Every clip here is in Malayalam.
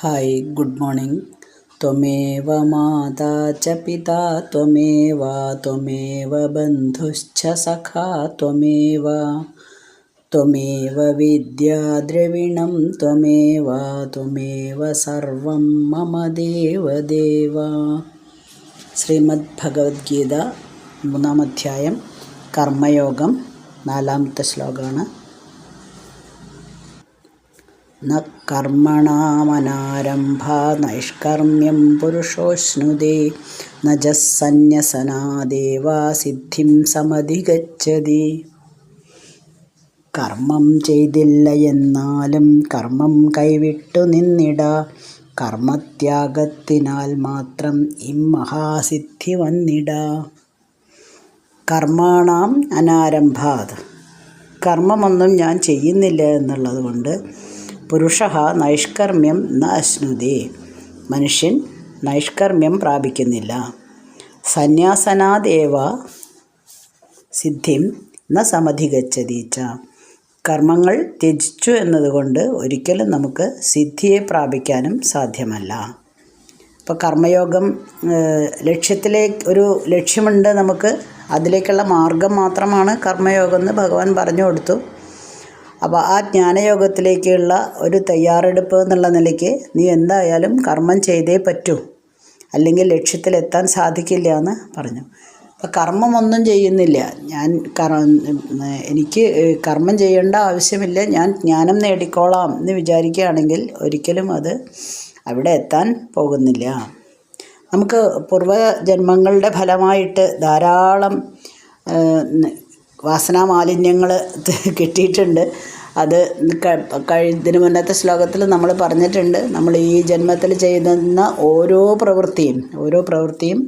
Hi good morning. त्वमेव माता च पिता त्वमेव त्वमेव बन्धुश्च सखा त्वमेव त्वमेव विद्या द्रविणं त्वमेव त्वमेव सर्वं मम देवदेव। ശ്രീമദ്ഭഗവത്ഗീത 3-ാം അധ്യായം കർമ്മയോഗം 4-ാമത്തെ ശ്ലോകമാണ്. ന കർമ്മണാമനാരംഭാ നൈഷ്കർമ്മ്യം പുരുഷോശ്നുതേ ന ച സന്ന്യസനാദേവാ സിദ്ധിം സമധിഗച്ഛതി. കർമ്മം ചെയ്തില്ല എന്നാലും കർമ്മം കൈവിട്ടു നിന്നിട. കർമ്മത്യാഗത്തിനാൽ മാത്രം ഇമ്മഹാസിദ്ധി വന്നിട. കർമ്മണാം അനാരംഭാത്, കർമ്മമൊന്നും ഞാൻ ചെയ്യുന്നില്ല എന്നുള്ളത് കൊണ്ട് പുരുഷഃ നൈഷ്കർമ്മ്യം ന അശ്നുതേ, മനുഷ്യൻ നൈഷ്കർമ്മ്യം പ്രാപിക്കുന്നില്ല. സന്യാസനാദേവ സിദ്ധിം ന സമധിഗച്ഛതി ച, കർമ്മങ്ങൾ ത്യജിച്ചു എന്നതുകൊണ്ട് ഒരിക്കലും നമുക്ക് സിദ്ധിയെ പ്രാപിക്കാനും സാധ്യമല്ല. ഇപ്പോൾ കർമ്മയോഗം ഒരു ലക്ഷ്യമുണ്ട് നമുക്ക്, അതിലേക്കുള്ള മാർഗം മാത്രമാണ് കർമ്മയോഗം എന്ന് ഭഗവാൻ പറഞ്ഞു കൊടുത്തു. അപ്പോൾ ആ ജ്ഞാനയോഗത്തിലേക്കുള്ള ഒരു തയ്യാറെടുപ്പ് എന്നുള്ള നിലയ്ക്ക് നീ എന്തായാലും കർമ്മം ചെയ്തേ പറ്റൂ, അല്ലെങ്കിൽ ലക്ഷ്യത്തിലെത്താൻ സാധിക്കില്ല എന്ന് പറഞ്ഞു. അപ്പോൾ കർമ്മമൊന്നും ചെയ്യുന്നില്ല, എനിക്ക് കർമ്മം ചെയ്യേണ്ട ആവശ്യമില്ല, ഞാൻ ജ്ഞാനം നേടിക്കോളാം എന്ന് വിചാരിക്കുകയാണെങ്കിൽ ഒരിക്കലും അത് അവിടെ എത്താൻ പോകുന്നില്ല. നമുക്ക് പൂർവ്വജന്മങ്ങളുടെ ഫലമായിട്ട് ധാരാളം വാസനാമാലിന്യങ്ങൾ കിട്ടിയിട്ടുണ്ട്. അത് ഇതിനു മുന്നത്തെ ശ്ലോകത്തിൽ നമ്മൾ പറഞ്ഞിട്ടുണ്ട്. നമ്മൾ ഈ ജന്മത്തിൽ ചെയ്യുന്ന ഓരോ പ്രവൃത്തിയും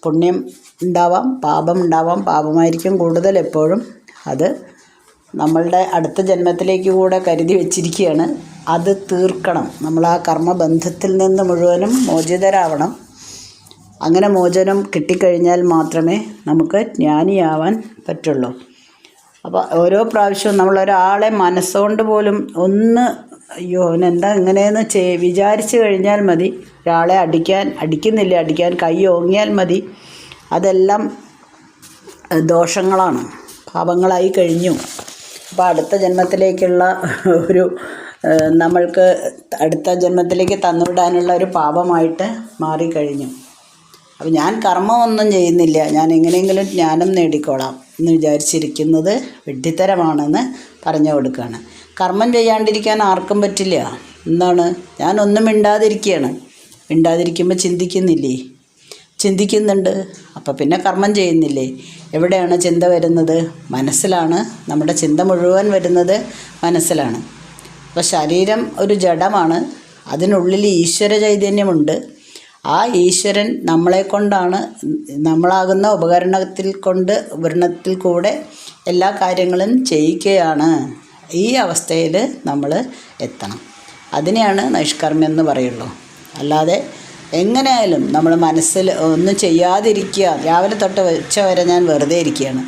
പുണ്യം ഉണ്ടാവാം, പാപം ഉണ്ടാവാം. പാപമായിരിക്കും കൂടുതൽ എപ്പോഴും. അത് നമ്മളുടെ അടുത്ത ജന്മത്തിലേക്ക് കൂടെ കരുതി വച്ചിരിക്കുകയാണ്. അത് തീർക്കണം. നമ്മൾ ആ കർമ്മബന്ധത്തിൽ നിന്ന് മുഴുവനും മോചിതരാവണം. അങ്ങനെ മോചനം കിട്ടിക്കഴിഞ്ഞാൽ മാത്രമേ നമുക്ക് ജ്ഞാനിയാവാൻ പറ്റുള്ളൂ. അപ്പോൾ ഓരോ പ്രാവശ്യവും നമ്മളൊരാളെ മനസ്സുകൊണ്ട് പോലും അയ്യോ അവനെന്താ ഇങ്ങനെയെന്ന് വിചാരിച്ചു കഴിഞ്ഞാൽ മതി. ഒരാളെ അടിക്കാൻ കൈ ഓങ്ങിയാൽ മതി. അതെല്ലാം ദോഷങ്ങളാണ്, പാപങ്ങളായി കഴിഞ്ഞു. അപ്പോൾ അടുത്ത ജന്മത്തിലേക്കുള്ള നമ്മൾക്ക് അടുത്ത ജന്മത്തിലേക്ക് തന്നുവിടാനുള്ള ഒരു പാപമായിട്ട് മാറിക്കഴിഞ്ഞു. അപ്പോൾ ഞാൻ കർമ്മമൊന്നും ചെയ്യുന്നില്ല, ഞാൻ എങ്ങനെയെങ്കിലും ജ്ഞാനം നേടിക്കോളാം എന്ന് വിചാരിച്ചിരിക്കുന്നത് വിഡ്ഢിത്തരമാണെന്ന് പറഞ്ഞു കൊടുക്കുകയാണ്. കർമ്മം ചെയ്യാണ്ടിരിക്കാൻ ആർക്കും പറ്റില്ല. എന്താണ്, ഞാനൊന്നും മിണ്ടാതിരിക്കുമ്പോൾ ചിന്തിക്കുന്നുണ്ട്. അപ്പോൾ പിന്നെ കർമ്മം ചെയ്യുന്നില്ലേ? എവിടെയാണ് ചിന്ത വരുന്നത്? മനസ്സിലാണ്. നമ്മുടെ ചിന്ത മുഴുവൻ വരുന്നത് മനസ്സിലാണ്. അപ്പോൾ ശരീരം ഒരു ജഡമാണ്, അതിനുള്ളിൽ ഈശ്വര ചൈതന്യമുണ്ട്. ആ ഈശ്വരൻ നമ്മളാകുന്ന ഉപകരണത്തിൽ കൂടെ എല്ലാ കാര്യങ്ങളും ചെയ്യിക്കുകയാണ്. ഈ അവസ്ഥയിൽ നമ്മൾ എത്തണം. അതിനെയാണ് നൈഷ്കർമ്മ്യം എന്ന് പറയുള്ളൂ. അല്ലാതെ എങ്ങനെയായാലും നമ്മൾ മനസ്സിൽ ഒന്നും ചെയ്യാതിരിക്കുക, രാവിലെ തൊട്ട് ഉച്ച വരെ ഞാൻ വെറുതെ ഇരിക്കുകയാണ്,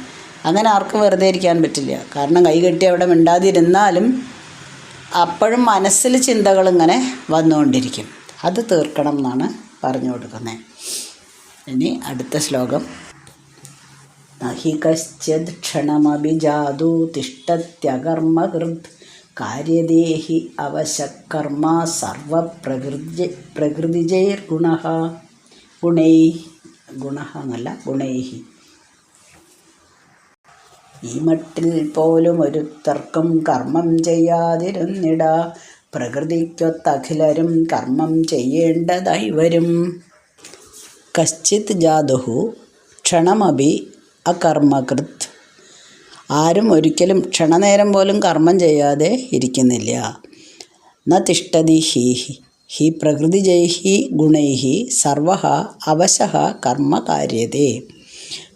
അങ്ങനെ ആർക്കും വെറുതെ ഇരിക്കാൻ പറ്റില്ല. കാരണം കൈകെട്ടി അവിടെ മിണ്ടാതിരുന്നാലും അപ്പോഴും മനസ്സിൽ ചിന്തകളിങ്ങനെ വന്നുകൊണ്ടിരിക്കും. അത് തീർക്കണം എന്നാണ് പറഞ്ഞു കൊടുക്കുന്നത്. ഇനി അടുത്ത ശ്ലോകം. നഹി കശ്ചിത് ക്ഷണമപി ജാതു തിഷ്ഠത്യകർമ്മകൃത് കാര്യദേഹി അവശകർമ്മ സർവപ്രകൃതിജൈർഗുണഃ ഗുണൈഹി. ഈ മട്ടിൽ പോലും ഒരുത്തർക്കും കർമ്മം ചെയ്യാതിരുന്നിട. പ്രകൃതിക്കൊത്തഖിലരും കർമ്മം ചെയ്യേണ്ടതായി വരും. കശ്ചിത് ജാതുഹു ക്ഷണമപി അകർമ്മകൃത്. ആരും ഒരിക്കലും ക്ഷണനേരം പോലും കർമ്മം ചെയ്യാതെ ഇരിക്കുന്നില്ല. ന തിഷ്ഠതി ഹി പ്രകൃതിജൈഹി ഗുണൈഹി സർവഃ അവശഃ കർമ്മ കാര്യതേ.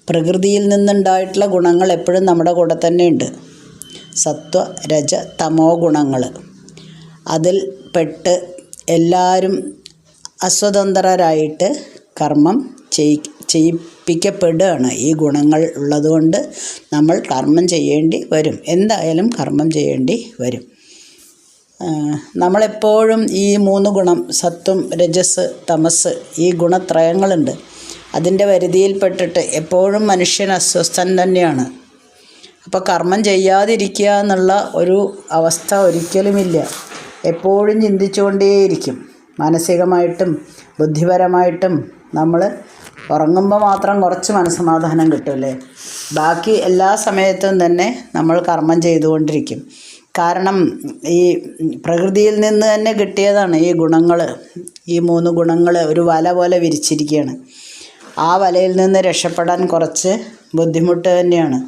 പ്രകൃതിയിൽ നിന്നുണ്ടായിട്ടുള്ള ഗുണങ്ങൾ എപ്പോഴും നമ്മുടെ കൂടെ തന്നെയുണ്ട്. സത്വ രജ തമോ ഗുണങ്ങൾ. അതിൽ പെട്ട് എല്ലാവരും അസ്വതന്ത്രരായിട്ട് കർമ്മം ചെയ്യിപ്പിക്കപ്പെടുകയാണ്. ഈ ഗുണങ്ങൾ ഉള്ളതുകൊണ്ട് നമ്മൾ കർമ്മം ചെയ്യേണ്ടി വരും, എന്തായാലും കർമ്മം ചെയ്യേണ്ടി വരും. നമ്മളെപ്പോഴും ഈ 3 ഗുണം സത്വം രജസ് തമസ് ഈ ഗുണത്രയങ്ങളുണ്ട്. അതിൻ്റെ പരിധിയിൽപ്പെട്ടിട്ട് എപ്പോഴും മനുഷ്യൻ അസ്വസ്ഥൻ തന്നെയാണ്. അപ്പോൾ കർമ്മം ചെയ്യാതിരിക്കുക എന്നുള്ള ഒരു അവസ്ഥ ഒരിക്കലുമില്ല. എപ്പോഴും ചിന്തിച്ചുകൊണ്ടേയിരിക്കും. മാനസികമായിട്ടും ബുദ്ധിപരമായിട്ടും നമ്മൾ ഉറങ്ങുമ്പോൾ മാത്രം കുറച്ച് മനസ്സമാധാനം കിട്ടുമല്ലേ, ബാക്കി എല്ലാ സമയത്തും തന്നെ നമ്മൾ കർമ്മം ചെയ്തുകൊണ്ടിരിക്കും. കാരണം ഈ പ്രകൃതിയിൽ നിന്ന് തന്നെ കിട്ടിയതാണ് ഈ ഗുണങ്ങൾ. ഈ 3 ഗുണങ്ങൾ ഒരു വല പോലെ വിരിച്ചിരിക്കുകയാണ്. ആ വലയിൽ നിന്ന് രക്ഷപ്പെടാൻ കുറച്ച് ബുദ്ധിമുട്ട് തന്നെയാണ്.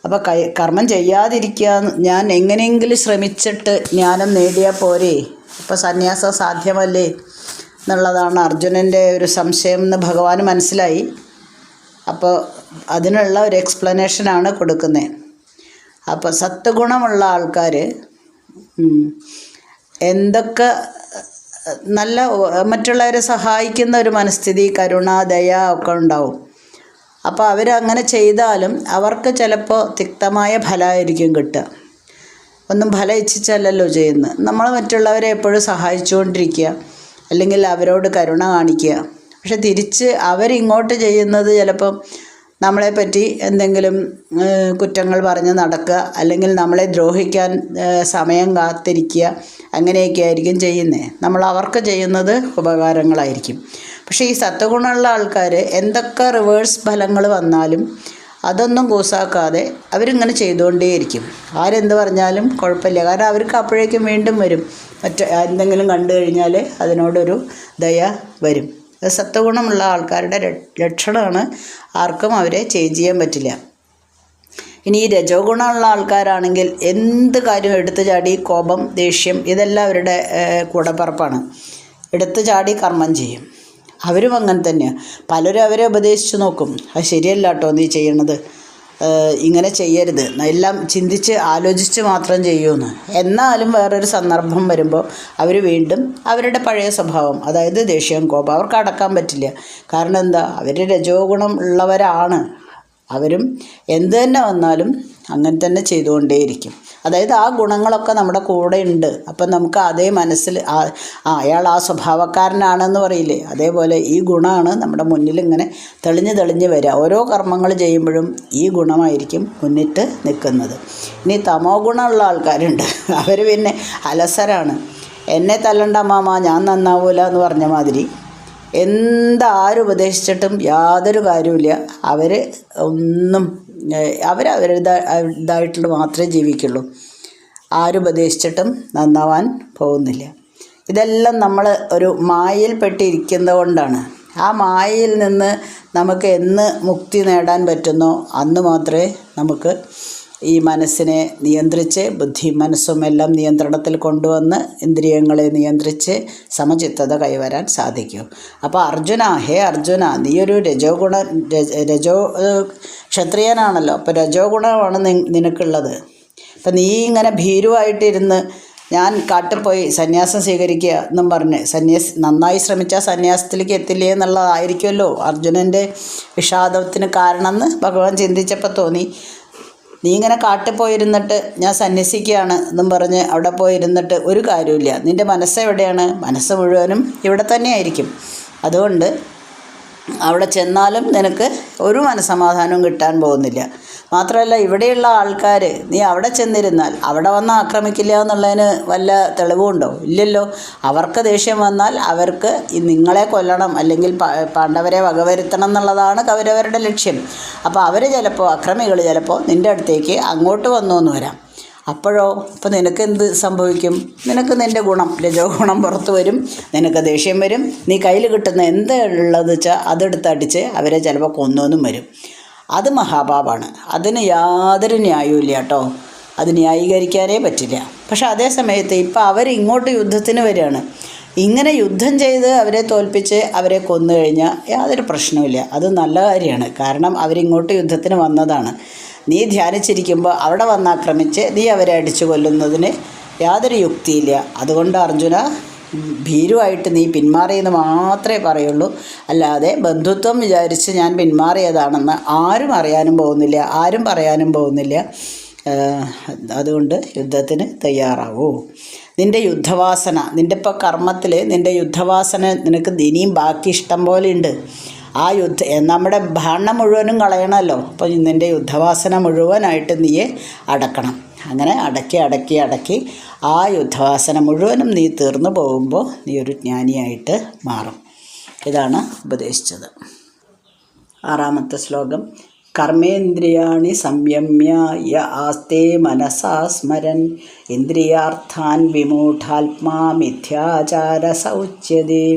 അപ്പോൾ കർമ്മം ചെയ്യാതിരിക്കുക, ഞാൻ എങ്ങനെയെങ്കിലും ശ്രമിച്ചിട്ട് ജ്ഞാനം നേടിയാൽ പോരെ, അപ്പോൾ സന്യാസം സാധ്യമല്ലേ എന്നുള്ളതാണ് അർജുനൻ്റെ ഒരു സംശയം എന്ന് ഭഗവാന് മനസ്സിലായി. അപ്പോൾ അതിനുള്ള ഒരു എക്സ്പ്ലനേഷനാണ് കൊടുക്കുന്നത്. അപ്പോൾ സത്വഗുണമുള്ള ആൾക്കാർ എന്തൊക്കെ നല്ല മറ്റുള്ളവരെ സഹായിക്കുന്ന ഒരു മനസ്ഥിതി, കരുണ, ദയ ഒക്കെ ഉണ്ടാവും. അപ്പോൾ അവരങ്ങനെ ചെയ്താലും അവർക്ക് ചിലപ്പോൾ തിക്തമായ ഫലമായിരിക്കും കിട്ടുക. ഒന്നും ഫലം ഇച്ഛിച്ചല്ലല്ലോ ചെയ്യുന്നത്. നമ്മൾ മറ്റുള്ളവരെ എപ്പോഴും സഹായിച്ചുകൊണ്ടിരിക്കുക, അല്ലെങ്കിൽ അവരോട് കരുണ കാണിക്കുക. പക്ഷെ തിരിച്ച് അവരിങ്ങോട്ട് ചെയ്യുന്നത് ചിലപ്പം നമ്മളെപ്പറ്റി എന്തെങ്കിലും കുറ്റങ്ങൾ പറഞ്ഞ് നടക്കുക, അല്ലെങ്കിൽ നമ്മളെ ദ്രോഹിക്കാൻ സമയം കാത്തിരിക്കുക, അങ്ങനെയൊക്കെ ആയിരിക്കും ചെയ്യുന്നത്. നമ്മൾ അവർക്ക് ചെയ്യുന്നത് ഉപകാരങ്ങളായിരിക്കും. പക്ഷേ ഈ സത്വഗുണമുള്ള ആൾക്കാർ എന്തൊക്കെ റിവേഴ്സ് ഫലങ്ങൾ വന്നാലും അതൊന്നും കൂസാക്കാതെ അവരിങ്ങനെ ചെയ്തുകൊണ്ടേയിരിക്കും. ആരെന്ത് പറഞ്ഞാലും കുഴപ്പമില്ല. കാരണം അവർക്ക് അപ്പോഴേക്കും വീണ്ടും വരും, എന്തെങ്കിലും കണ്ടു കഴിഞ്ഞാൽ അതിനോടൊരു ദയ വരും. സത്വഗുണമുള്ള ആൾക്കാരുടെ ലക്ഷണമാണ്. ആർക്കും അവരെ ചേഞ്ച് ചെയ്യാൻ പറ്റില്ല. ഇനി ഈ രജോ ഗുണമുള്ള ആൾക്കാരാണെങ്കിൽ എന്ത് കാര്യം എടുത്തു ചാടി, കോപം, ദേഷ്യം ഇതെല്ലാം അവരുടെ കൂടപ്പിറപ്പാണ്. എടുത്തു ചാടി കർമ്മം ചെയ്യും. അവരും അങ്ങനെ തന്നെയാണ്. പലരും അവരെ ഉപദേശിച്ചു നോക്കും, അത് ശരിയല്ല കേട്ടോ നീ ചെയ്യണത്, ഇങ്ങനെ ചെയ്യരുത്, എല്ലാം ചിന്തിച്ച് ആലോചിച്ച് മാത്രം ചെയ്യുമെന്ന്. എന്നാലും വേറൊരു സന്ദർഭം വരുമ്പോൾ അവർ വീണ്ടും അവരുടെ പഴയ സ്വഭാവം, അതായത് ദേഷ്യം, കോപം അവർക്ക് അടക്കാൻ പറ്റില്ല. കാരണം എന്താ, അവർ രജോ ഗുണം ഉള്ളവരാണ്. അവരും എന്ത് തന്നെ വന്നാലും അങ്ങനെ തന്നെ ചെയ്തുകൊണ്ടേയിരിക്കും. അതായത് ആ ഗുണങ്ങളൊക്കെ നമ്മുടെ കൂടെ ഉണ്ട്. അപ്പം നമുക്ക് അതേ മനസ്സിൽ അയാൾ ആ സ്വഭാവക്കാരനാണെന്ന് പറയില്ലേ, അതേപോലെ ഈ ഗുണമാണ് നമ്മുടെ മുന്നിൽ ഇങ്ങനെ തെളിഞ്ഞ് തെളിഞ്ഞ് വരിക. ഓരോ കർമ്മങ്ങൾ ചെയ്യുമ്പോഴും ഈ ഗുണമായിരിക്കും മുന്നിട്ട് നിൽക്കുന്നത്. ഇനി തമോ ഗുണമുള്ള ആൾക്കാരുണ്ട്. അവർ പിന്നെ അലസരാണ്. എന്നെ തല്ലണ്ട മാമ, ഞാൻ നന്നാവൂല എന്ന് പറഞ്ഞ മാതിരി എന്താരുപദേശിച്ചിട്ടും യാതൊരു കാര്യമില്ല. അവർ ഒന്നും അവരവരുടേതായിട്ടുള്ള മാത്രമേ ജീവിക്കുള്ളൂ. ആരുപദേശിച്ചിട്ടും നന്നാവാൻ പോകുന്നില്ല. ഇതെല്ലാം നമ്മൾ ഒരു മായയിൽ പെട്ടിരിക്കുന്നത് കൊണ്ടാണ്. ആ മായയിൽ നിന്ന് നമുക്ക് എന്ന് മുക്തി നേടാൻ പറ്റുന്നോ അന്ന് മാത്രമേ നമുക്ക് ഈ മനസ്സിനെ നിയന്ത്രിച്ച് ബുദ്ധിയും മനസ്സും എല്ലാം നിയന്ത്രണത്തിൽ കൊണ്ടുവന്ന് ഇന്ദ്രിയങ്ങളെ നിയന്ത്രിച്ച് സമചിത്തത കൈവരാൻ സാധിക്കൂ. അപ്പോൾ ഹേ അർജുന, നീയൊരു രജോ ക്ഷത്രിയനാണല്ലോ, അപ്പോൾ രജോ ഗുണമാണ് നിനക്കുള്ളത്. അപ്പം നീ ഇങ്ങനെ ഭീരുവായിട്ടിരുന്ന് ഞാൻ കാട്ടിൽ പോയി സന്യാസം സ്വീകരിക്കുക എന്നും പറഞ്ഞ് നന്നായി ശ്രമിച്ചാൽ സന്യാസത്തിലേക്ക് എത്തില്ലേ എന്നുള്ളതായിരിക്കുമല്ലോ അർജുനൻ്റെ വിഷാദത്തിന് കാരണമെന്ന് ഭഗവാൻ ചിന്തിച്ചപ്പോൾ തോന്നി. നീ ഇങ്ങനെ കാട്ടിൽ പോയിരുന്നിട്ട് ഞാൻ സന്യസിക്കുകയാണ് എന്നും പറഞ്ഞ് അവിടെ പോയിരുന്നിട്ട് ഒരു കാര്യമില്ല. നിൻ്റെ മനസ്സെവിടെയാണ്? മനസ്സ് മുഴുവനും ഇവിടെ തന്നെയായിരിക്കും. അതുകൊണ്ട് അവിടെ ചെന്നാലും നിനക്ക് ഒരു മനസ്സമാധാനവും കിട്ടാൻ പോകുന്നില്ല. മാത്രമല്ല ഇവിടെയുള്ള ആൾക്കാർ നീ അവിടെ ചെന്നിരുന്നാൽ അവിടെ വന്ന് ആക്രമിക്കില്ല എന്നുള്ളതിന് വല്ല തെളിവുണ്ടോ? ഇല്ലല്ലോ. അവർക്ക് ദേഷ്യം വന്നാൽ അവർക്ക് നിങ്ങളെ കൊല്ലണം, അല്ലെങ്കിൽ പാണ്ഡവരെ വകവരുത്തണം എന്നുള്ളതാണ് അവരവരുടെ ലക്ഷ്യം. അപ്പോൾ അവർ ചിലപ്പോൾ അക്രമികൾ ചിലപ്പോൾ നിൻ്റെ അടുത്തേക്ക് അങ്ങോട്ട് വന്നു എന്ന് വരാം. അപ്പോഴോ ഇപ്പോൾ നിനക്ക് എന്ത് സംഭവിക്കും? നിനക്ക് നിൻ്റെ ഗുണം രജോ ഗുണം പുറത്ത് വരും, നിനക്ക് ദേഷ്യം വരും. നീ കയ്യിൽ കിട്ടുന്ന എന്തുള്ളത് വെച്ചാൽ അതെടുത്തടിച്ച് അവരെ ചിലപ്പോൾ കൊന്നൊന്നും വരും. അത് മഹാപാപാണ്. അതിന് യാതൊരു ന്യായവും ഇല്ല കേട്ടോ. അത് ന്യായീകരിക്കാനേ പറ്റില്ല. പക്ഷെ അതേ സമയത്ത് ഇപ്പോൾ അവരിങ്ങോട്ട് യുദ്ധത്തിന് വരികയാണ്. ഇങ്ങനെ യുദ്ധം ചെയ്ത് അവരെ തോൽപ്പിച്ച് അവരെ കൊന്നു കഴിഞ്ഞാൽ യാതൊരു പ്രശ്നവുമില്ല. അത് നല്ല കാര്യമാണ്. കാരണം അവരിങ്ങോട്ട് യുദ്ധത്തിന് വന്നതാണ്. നീ ധ്യാനിച്ചിരിക്കുമ്പോൾ അവിടെ വന്ന് ആക്രമിച്ച് നീ അവരെ അടിച്ചു കൊല്ലുന്നതിന് യാതൊരു യുക്തിയില്ല. അതുകൊണ്ട് അർജുന, ഭീരുവായിട്ട് നീ പിന്മാറിയെന്ന് മാത്രമേ പറയുള്ളൂ. അല്ലാതെ ബന്ധുത്വം വിചാരിച്ച് ഞാൻ പിന്മാറിയതാണെന്ന് ആരും അറിയാനും പോകുന്നില്ല, ആരും പറയാനും പോകുന്നില്ല. അതുകൊണ്ട് യുദ്ധത്തിന് തയ്യാറാവൂ. നിൻ്റെ യുദ്ധവാസന, നിൻ്റെ ഇപ്പോൾ കർമ്മത്തിൽ നിൻ്റെ യുദ്ധവാസന നിനക്ക് ഇനിയും ബാക്കി ഇഷ്ടം പോലെ ഉണ്ട്. ആ നമ്മുടെ ഭാണ്ഡം മുഴുവനും കളയണമല്ലോ. അപ്പോൾ നിൻ്റെ യുദ്ധവാസന മുഴുവനായിട്ട് നീയെ അടക്കണം. അങ്ങനെ അടക്കി ആ യുദ്ധവാസന മുഴുവനും നീ തീർന്നു പോകുമ്പോൾ നീ ഒരു ജ്ഞാനിയായിട്ട് മാറും. ഇതാണ് ഉപദേശിച്ചത്. 6ാമത്തെ ശ്ലോകം. കർമ്മേന്ദ്രിയാണി സംയമ്യ യ ആസ്തേ മനസാ സ്മരൻ ഇന്ദ്രിയാർത്ഥാൻ വിമൂഢാത്മാ മിഥ്യാചാരസൗച്യതേ.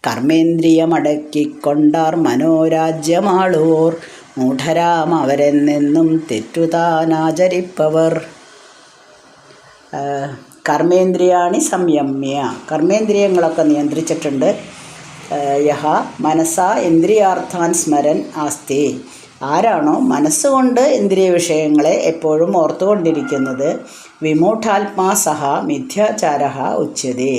കർമ്മേന്ദ്രിയമടക്കിക്കൊണ്ടാർ മനോരാജ്യമാളുവോർ മൂഢരാം അവരെന്നെന്നും തെറ്റുതാനാചരിപ്പവർ. കർമ്മേന്ദ്രിയാണി സംയമ്യ, കർമ്മേന്ദ്രിയങ്ങളൊക്കെ നിയന്ത്രിച്ചിട്ടുണ്ട്. യഹ മനസ്സാ ഇന്ദ്രിയാർത്ഥാൻ സ്മരൻ ആസ്തേ, ആരാണോ മനസ്സുകൊണ്ട് ഇന്ദ്രിയ വിഷയങ്ങളെ എപ്പോഴും ഓർത്തുകൊണ്ടിരിക്കുന്നത്, വിമൂഢാത്മാ സഹ മിഥ്യാചാര ഉച്യതേ,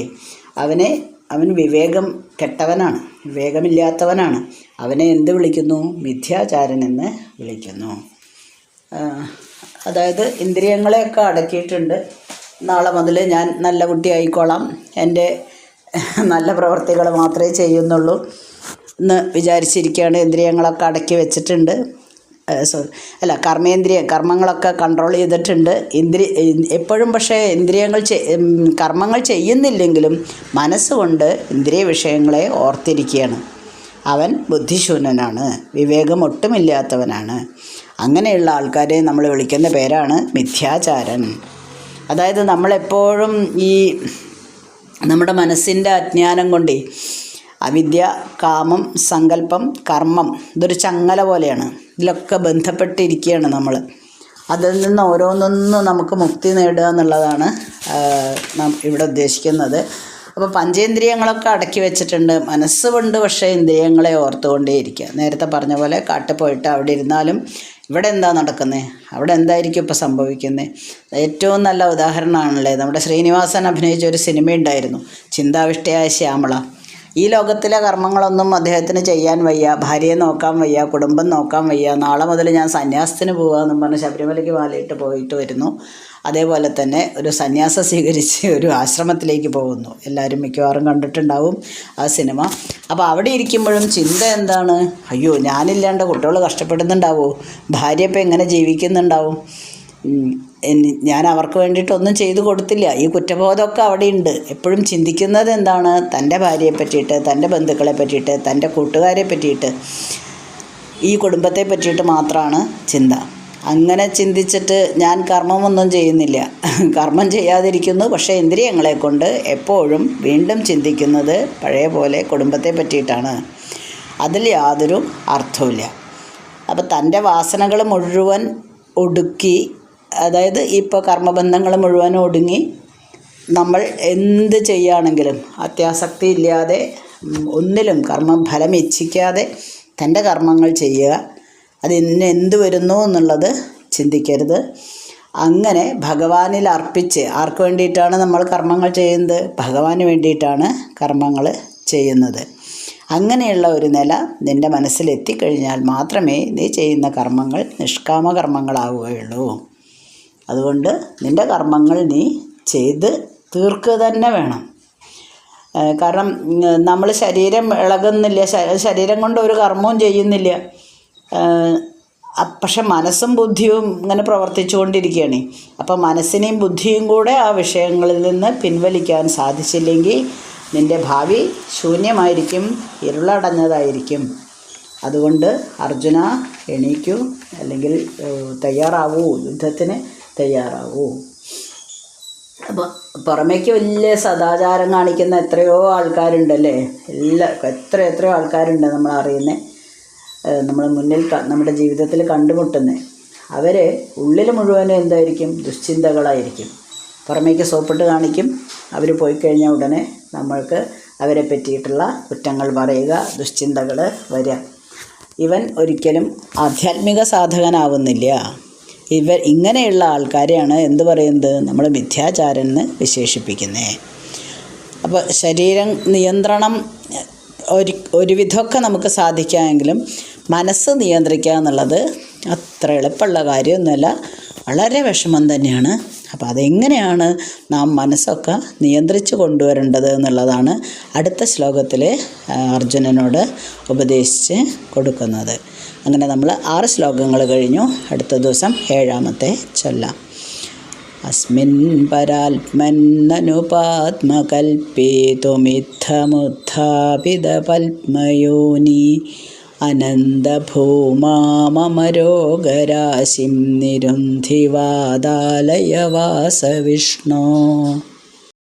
അവൻ വിവേകം കെട്ടവനാണ്, വിവേകമില്ലാത്തവനാണ്. അവനെ എന്ത് വിളിക്കുന്നു? മിഥ്യാചാരൻ എന്ന് വിളിക്കുന്നു. അതായത് ഇന്ദ്രിയങ്ങളെയൊക്കെ അടക്കിയിട്ടുണ്ട്. നാളെ മുതൽ ഞാൻ നല്ല കുട്ടിയായിക്കോളാം, എൻ്റെ നല്ല പ്രവൃത്തികൾ മാത്രമേ ചെയ്യുന്നുള്ളൂ എന്ന് വിചാരിച്ചിരിക്കുകയാണ്. ഇന്ദ്രിയങ്ങളൊക്കെ അടക്കി വെച്ചിട്ടുണ്ട്. കർമ്മങ്ങളൊക്കെ കൺട്രോൾ ചെയ്തിട്ടുണ്ട്. എപ്പോഴും പക്ഷേ കർമ്മങ്ങൾ ചെയ്യുന്നില്ലെങ്കിലും മനസ്സുകൊണ്ട് ഇന്ദ്രിയ വിഷയങ്ങളെ ഓർത്തിരിക്കുകയാണ്. അവൻ ബുദ്ധിശൂന്യനാണ്, വിവേകം ഒട്ടുമില്ലാത്തവനാണ്. അങ്ങനെയുള്ള ആൾക്കാരെ നമ്മൾ വിളിക്കുന്ന പേരാണ് മിഥ്യാചാരൻ. അതായത് നമ്മളെപ്പോഴും ഈ നമ്മുടെ മനസ്സിൻ്റെ അജ്ഞാനം കൊണ്ട് അവിദ്യ, കാമം, സങ്കല്പം, കർമ്മം, ഇതൊരു ചങ്ങല പോലെയാണ്. ഇതിലൊക്കെ ബന്ധപ്പെട്ടിരിക്കുകയാണ് നമ്മൾ. അതിൽ നിന്ന് ഓരോന്നൊന്നും നമുക്ക് മുക്തി നേടുക എന്നുള്ളതാണ് നാം ഇവിടെ ഉദ്ദേശിക്കുന്നത്. അപ്പോൾ പഞ്ചേന്ദ്രിയങ്ങളൊക്കെ അടക്കി വെച്ചിട്ടുണ്ട്. മനസ്സുകൊണ്ട് പക്ഷേ ഇന്ദ്രിയങ്ങളെ ഓർത്തുകൊണ്ടേയിരിക്കുക. നേരത്തെ പറഞ്ഞ പോലെ കാട്ടിൽ പോയിട്ട് അവിടെ ഇരുന്നാലും ഇവിടെ എന്താ നടക്കുന്നത്, അവിടെ എന്തായിരിക്കും ഇപ്പോൾ സംഭവിക്കുന്നത്. ഏറ്റവും നല്ല ഉദാഹരണമാണല്ലേ, നമ്മുടെ ശ്രീനിവാസൻ അഭിനയിച്ച ഒരു സിനിമയുണ്ടായിരുന്നു, ചിന്താവിഷ്ടയായ ശ്യാമള. ഈ ലോകത്തിലെ കർമ്മങ്ങളൊന്നും അദ്ദേഹത്തിന് ചെയ്യാൻ വയ്യ, ഭാര്യയെ നോക്കാൻ വയ്യ, കുടുംബം നോക്കാൻ വയ്യ. നാളെ മുതൽ ഞാൻ സന്യാസത്തിന് പോകാമെന്നും പറഞ്ഞ് ശബരിമലയ്ക്ക് മാലയിട്ട് പോയിട്ട് വരുന്നു. അതേപോലെ തന്നെ ഒരു സന്യാസം സ്വീകരിച്ച് ഒരു ആശ്രമത്തിലേക്ക് പോകുന്നു. എല്ലാവരും മിക്കവാറും കണ്ടിട്ടുണ്ടാവും ആ സിനിമ. അപ്പോൾ അവിടെ ഇരിക്കുമ്പോഴും ചിന്ത എന്താണ്? അയ്യോ, ഞാനില്ലാണ്ട് കുട്ടികൾ കഷ്ടപ്പെടുന്നുണ്ടാവോ, ഭാര്യ ഇപ്പം എങ്ങനെ ജീവിക്കുന്നുണ്ടാവും, ഞാൻ അവർക്ക് വേണ്ടിയിട്ടൊന്നും ചെയ്തു കൊടുത്തില്ല. ഈ കുറ്റബോധമൊക്കെ അവിടെയുണ്ട്. എപ്പോഴും ചിന്തിക്കുന്നത് എന്താണ്? തൻ്റെ ഭാര്യയെ പറ്റിയിട്ട്, തൻ്റെ ബന്ധുക്കളെ പറ്റിയിട്ട്, തൻ്റെ കൂട്ടുകാരെ പറ്റിയിട്ട്, ഈ കുടുംബത്തെ പറ്റിയിട്ട് മാത്രമാണ് ചിന്ത. അങ്ങനെ ചിന്തിച്ചിട്ട് ഞാൻ കർമ്മമൊന്നും ചെയ്യുന്നില്ല, കർമ്മം ചെയ്യാതിരിക്കുന്നു, പക്ഷേ ഇന്ദ്രിയങ്ങളെ കൊണ്ട് എപ്പോഴും വീണ്ടും ചിന്തിക്കുന്നത് പഴയ പോലെ കുടുംബത്തെ പറ്റിയിട്ടാണ്. അതിൽ യാതൊരു അർത്ഥവുമില്ല. അപ്പോൾ തൻ്റെ വാസനകൾ മുഴുവൻ ഒടുക്കി, അതായത് ഇപ്പോൾ കർമ്മബന്ധങ്ങൾ മുഴുവൻ ഒടുങ്ങി നമ്മൾ എന്ത് ചെയ്യുകയാണെങ്കിലും അത്യാസക്തി ഇല്ലാതെ ഒന്നിലും കർമ്മഫലം ഇച്ഛിക്കാതെ തൻ്റെ കർമ്മങ്ങൾ ചെയ്യുക. അത് ഇന്ന് എന്ത് വരുന്നു എന്നുള്ളത് ചിന്തിക്കരുത്. അങ്ങനെ ഭഗവാനിൽ അർപ്പിച്ച്, ആർക്ക് വേണ്ടിയിട്ടാണ് നമ്മൾ കർമ്മങ്ങൾ ചെയ്യുന്നത്? ഭഗവാന് വേണ്ടിയിട്ടാണ് കർമ്മങ്ങൾ ചെയ്യുന്നത്. അങ്ങനെയുള്ള ഒരു നില നിൻ്റെ മനസ്സിലെത്തിക്കഴിഞ്ഞാൽ മാത്രമേ നീ ചെയ്യുന്ന കർമ്മങ്ങൾ നിഷ്കാമ കർമ്മങ്ങളാവുകയുള്ളൂ. അതുകൊണ്ട് നിൻ്റെ കർമ്മങ്ങൾ നീ ചെയ്ത് തീർക്കുക തന്നെ വേണം. കാരണം നമ്മൾ ശരീരം ഇളകുന്നില്ല, ശരീരം കൊണ്ട് ഒരു കർമ്മവും ചെയ്യുന്നില്ല, പക്ഷെ മനസ്സും ബുദ്ധിയും ഇങ്ങനെ പ്രവർത്തിച്ചു കൊണ്ടിരിക്കുകയാണ്. അപ്പം മനസ്സിനെയും ബുദ്ധിയും കൂടെ ആ വിഷയങ്ങളിൽ നിന്ന് പിൻവലിക്കാൻ സാധിച്ചില്ലെങ്കിൽ നിൻ്റെ ഭാവി ശൂന്യമായിരിക്കും, ഇരുളടഞ്ഞതായിരിക്കും. അതുകൊണ്ട് അർജുന എണീക്കൂ, അല്ലെങ്കിൽ തയ്യാറാവൂ, യുദ്ധത്തിന് തയ്യാറാവൂ. അപ്പോൾ പുറമേക്ക് വലിയ സദാചാരം കാണിക്കുന്ന എത്രയോ ആൾക്കാരുണ്ടല്ലേ, എത്രയോ ആൾക്കാരുണ്ട് നമ്മൾ അറിയുന്നത്, നമ്മൾ മുന്നിൽ നമ്മുടെ ജീവിതത്തിൽ കണ്ടുമുട്ടുന്നത്. അവർ ഉള്ളിൽ മുഴുവനും എന്തായിരിക്കും? ദുശ്ചിന്തകളായിരിക്കും. പുറമേക്ക് സോപ്പിട്ട് കാണിക്കും, അവർ പോയി കഴിഞ്ഞാൽ ഉടനെ നമ്മൾക്ക് അവരെ പറ്റിയിട്ടുള്ള കുറ്റങ്ങൾ പറയുക, ദുശ്ചിന്തകൾ വരിക. ഇവൻ ഒരിക്കലും ആധ്യാത്മിക സാധകനാവുന്നില്ല. ഇങ്ങനെയുള്ള ആൾക്കാരെയാണ് എന്ത് പറയുന്നത്? നമ്മൾ മിഥ്യാചാരനെന്ന് വിശേഷിപ്പിക്കുന്നത്. അപ്പോൾ ശരീരം നിയന്ത്രണം ഒരുവിധമൊക്കെ നമുക്ക് സാധിക്കാമെങ്കിലും മനസ്സ് നിയന്ത്രിക്കുക എന്നുള്ളത് അത്ര എളുപ്പമുള്ള കാര്യമൊന്നുമല്ല, വളരെ വിഷമം തന്നെയാണ്. അപ്പോൾ അതെങ്ങനെയാണ് നാം മനസ്സൊക്കെ നിയന്ത്രിച്ച് കൊണ്ടുവരേണ്ടത് എന്നുള്ളതാണ് അടുത്ത ശ്ലോകത്തിൽ അർജുനനോട് ഉപദേശിച്ച് കൊടുക്കുന്നത്. അങ്ങനെ നമ്മൾ 6 ശ്ലോകങ്ങൾ കഴിഞ്ഞു. അടുത്ത ദിവസം 7ാമത്തെ ചൊല്ലാം. അസ്മിൻ പരാത്മന്നനുപാത്മകൽപ്പേതുമിത്തമുത്ഥാപിത പത്മയോനി അനന്തഭൂമാമരോഗരാശിം നിരുന്ധിവാദാലയ വാസവിഷ്ണോ.